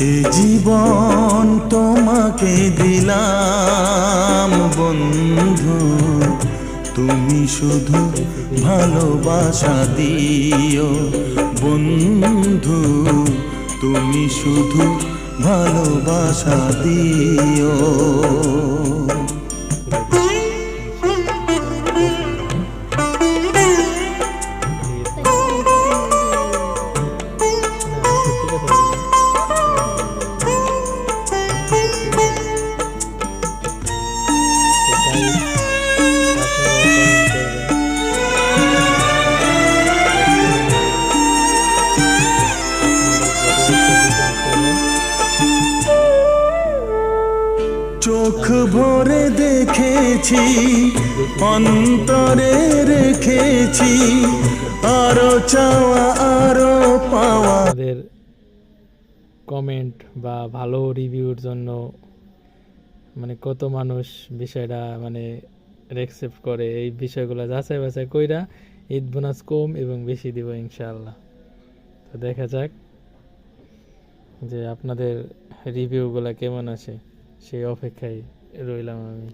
এ জীবন তোমাকে দিলাম বন্ধু, তুমি শুধু ভালোবাসা দিও বন্ধু, তুমি শুধু ভালোবাসা দিও। আপনারাও কমেন্ট করবেন। চোখ ভরে দেখেছি, অন্তরে রেখেছি, আরো চাওয়া আরো পাওয়া। আপনাদের কমেন্ট বা ভালো রিভিউর জন্য মানে কত মানুষ বিষয়টা মানে রেকসেপ্ট করে, এই বিষয়গুলো যাচাই বাছাই কইরা ঈদ বোনাস কম এবং বেশি দিব ইনশাআল্লাহ। তো দেখা যাক যে আপনাদের রিভিউগুলো কেমন আসে, সেই অপেক্ষায় রইলাম আমি।